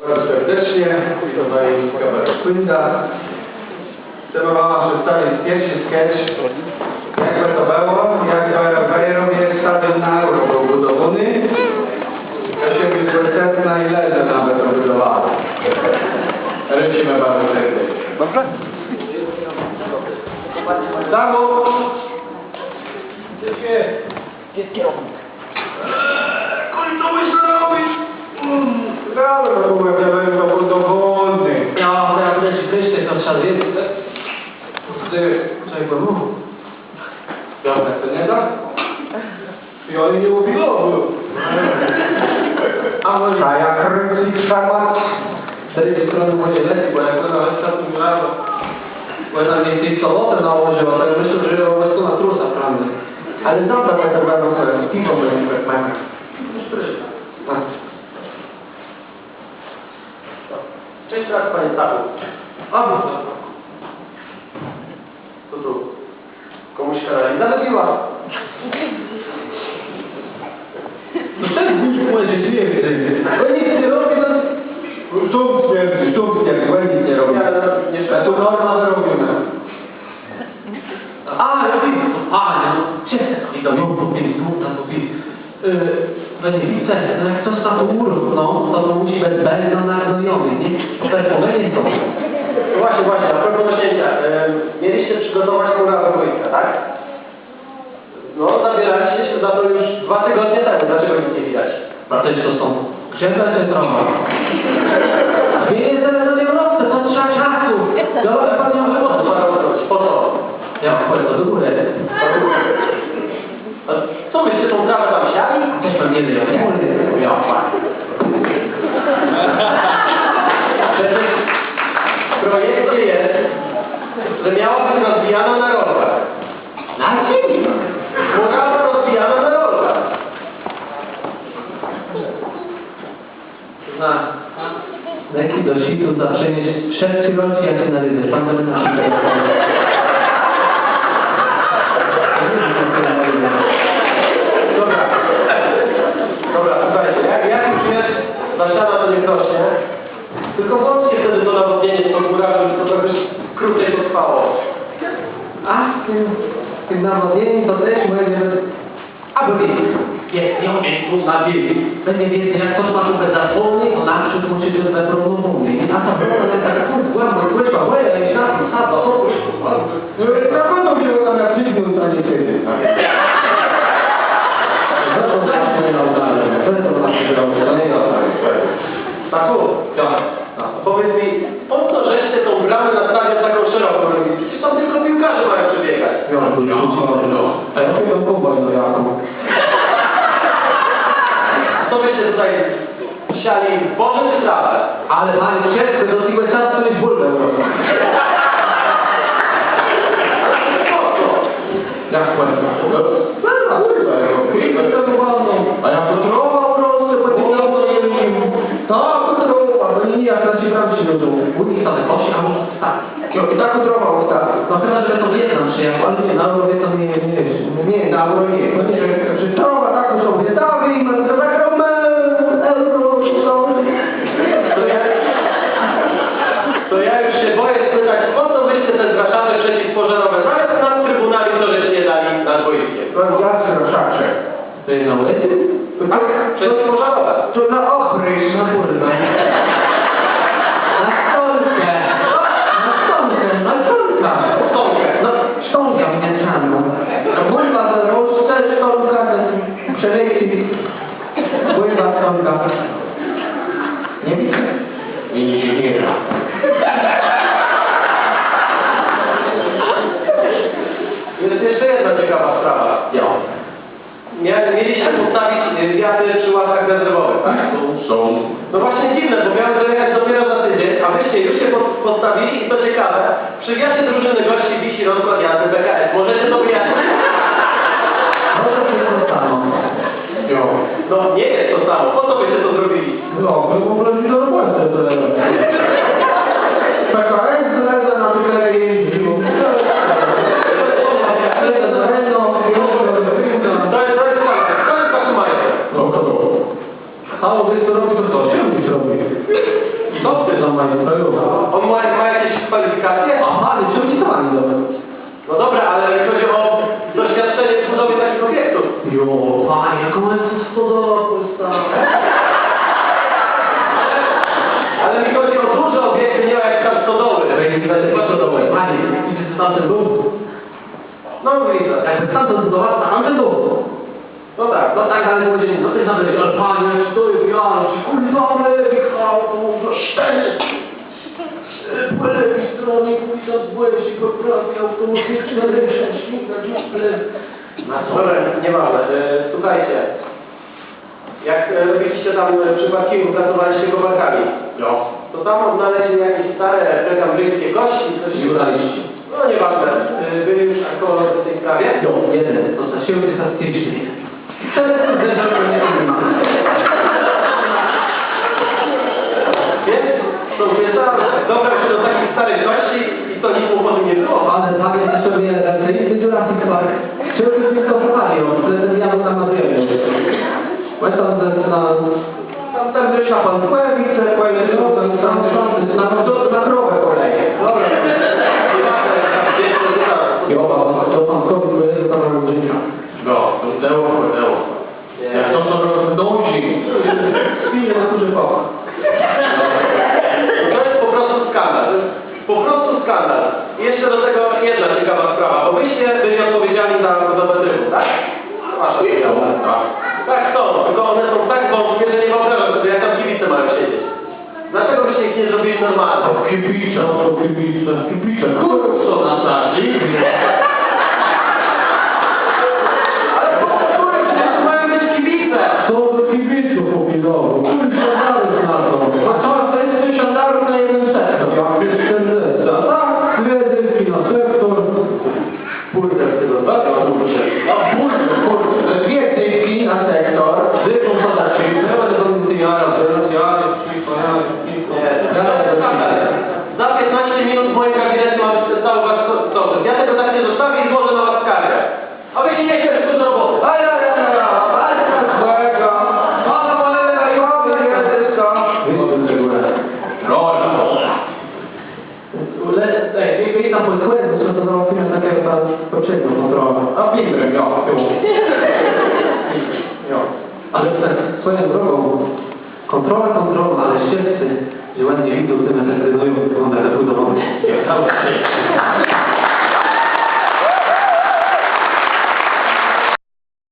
Bardzo serdecznie, tutaj kabaret Quinta. Chcę wam przedstawić pierwszy sketch, jak to było, jak Bayerowie stadion na Euro był budowany. Ja się wyświetla i leżę nawet rozbudowałem. Lecimy bardzo serdecznie. Dobrze? Brawo! Jest kierownik. Co byś robić? Brawo, to byłem dowolny. Ja teraz też wyjście to trzeba wiedzieć. Ty, czego mów? Dobra, to nie da? I oni nie mówiło. A może a jak ręcznik trzeba? Z tej strony może lepiej, bo jak to nawet tam mówiłem, bo ja tam więcej sobotę nałożył, a tak myślę, że ja po na trusa, prawda? Ale dobra, tak naprawdę sobie piwo będzie jak mamy. Cześć raz, panie Stachu. Co tu? Komuś kanali zalepiła. No ten budzik może nie wie, bo nic nie robi, no... Sztucznie, jak nie robię. Ja tu norma zrobimy. A, ja wiem. A, ja no, i do niego mówili, tam mówili. Widzę, no jak to tam urwał, to musi być bardzo narodowy, nie? Perfowanie to. Właśnie, a propos cięcia. Mieliście przygotować murawę wojska, tak? No, zabieraliście się za to już 2 tygodnie temu. Dlaczego nic nie widać? A to jest to są księga czy trauma? Nie, zaraz nie wrócę, to trzeba czasu. Dobra, pan nie może Po co? Ja wchodzę do góry. A co byście tą trawę tam siali? Też pan nie wie, nie? Ja Przecież w projekcie jest, że miała być rozwijana na rolkach. Na ziemi. Murawa rozwijana na rolkach. Na jaki do situ zaprzenieść wszelkie rolki, jakie należy. Pan będzie na siebie. Dobra, słuchajcie, jak już jest Warszawa, to nie prośnie. Tylko wątpię wtedy to nawodnienie z tą murawy, żeby to trochę krócej potrwało. A z tym nawodnieniem to też będzie... A bo jest ją na bieli. Będzie więcej, jak ktoś ma tu bezapolny, to na przykład musi być bezapolny. A ta wolna jest taka kurwa, łeja i szafy, saba, oprócz. Na pewno się tam na 3 minut, a nie kiedy. Stachu, powiedz mi, po co żeście tą bramę na stadion taką szeroką robili? Przecież tam tylko piłkarze mają przebiegać. A ja chyba kubaj do jaką. Co byście tutaj siali w Boże czy trawę? Ale panie Czerwcy, do tego czasu mieć bulwę. Jak płynę? A ja potrował proste, bo nie miał do nim. Tak, potrował, bo nie jak na ci bram się do domu. Budnik sobie kosi, a może tak. I tak potrował, tak. No chyba, że to Wietnam przyjechał, ale nie, na Euro to nie, Na Euro nie. No nie, że trowa taką są wystawy i mamy taką Euro, To ja już się boję spytać, po co byście te zgłaszamy przeciwpożarowe? Zamiast nam trybunali to żeście dali nad wojskiem. Rozjazdzy rozszacze. To jest na ulicy? Przeciwpożarowe. To na oprysz, na kurwa. Na stolkę! Na stolkę! No, Sztonka wnętrzana. No bulwa to rozce, sztonka, ten przeleci. Bulwa, sztonka. Nie widzę. Nie da. jest jeszcze jedna ciekawa sprawa. Mieliście postawić wiatry przy ławach rezerwowych, tak? Są. No właśnie dziwne, bo miałem dojechać dopiero za tydzień, a wyście już się postawili i to ciekawe. Przy wiatrze drużyny gości wisi rozkład jazdy BKS. Możecie to wyjaśnić? Może to jest to samo. No nie jest to samo. Po co byście to zrobili? No, my po prostu do roboty to leży. PKS zleży na tyle jeździł. To jest wasz majątek. No to. A on jest to robi, to się robi. Dobry to mają krajowe. On ma jakieś kwalifikacje? Aha, ale przepisywali dobre. No dobra, ale jeśli chodzi o doświadczenie w budowie takich obiektów. Jo, panie, jaką jest to stodoła Polska. Ale mi chodzi o duże obiekty, nie jak tam stodoły. Panie, widzisz, co tamten był? No widzę. Jakby tamten zbudował, a tamten był. No tak. No tak, ale powiedzieli, no ty nawet, ale panie, to jest ja, kurwa, Michał, to szczęście. Po lewej stronie pójdę z błędzi, korporacja automatyczna, ręcznika, dziuple. Dobra, nieważne. Słuchajcie. Jak robiliście tam przy parkingu, pracowaliście kowarkami. No. To tam odnaleźli jakieś stare prekambryjskie kości, coś Juraliści. No nieważne. Byli już archeolodzy w tej sprawie? No, jeden, to za siły dysastyczny. Więc to dobrał się do takich starych kości i to nic mu po tym nie było. Ale tak jest sobie referency Jurassic Park. Czy mi to prowadzi? Ja bym tam nadrobił. Właśnie tam wyszła pan Kłębice, na krowę koleje. Dobra, nieważne, tam gdzieś to wydało. Jo, to pan Kłębice jest tam życia. No, to udało. Jak to dąży. Chwilę na duży pokój. To jest po prostu skandal. To jest po prostu skandal. I jeszcze do tego jedna ciekawa sprawa, bo wyście byli odpowiedzialni za budowę trybu, tak? Wasza sprawa. Tak są, tylko one są tak wąskie, że nie wyobrażam sobie, jak tam kibice mają siedzieć. Dlaczego byście ich nie zrobili normalnie? Kibice. Co na sali? Ale po których przecież mają być kibice? Co do kibiców powiedziało? Kurczę, żandarów na to. A to jest żandarów na jeden sektor. Jak jest ten zesa? Tak, kredyt na sektor. Kurde, tego No kurde, dwie dyki na sektor. Dyką podaczy, teraz będą jara, Za 15 minut w moim gabinecie ma być cały wasz sąd. Ja tego tak nie zostawię i złożę na was skargę. A wy się nie chcecie tu do roboty. Ej, tam po sklepie, co to załatwiłem takiego tam poprzednią kontrolę. A Pimrem, Ale swoją drogą, kontrola, ale wszyscy, że ładnie widzą, tym efektynują, wygląda jak budową.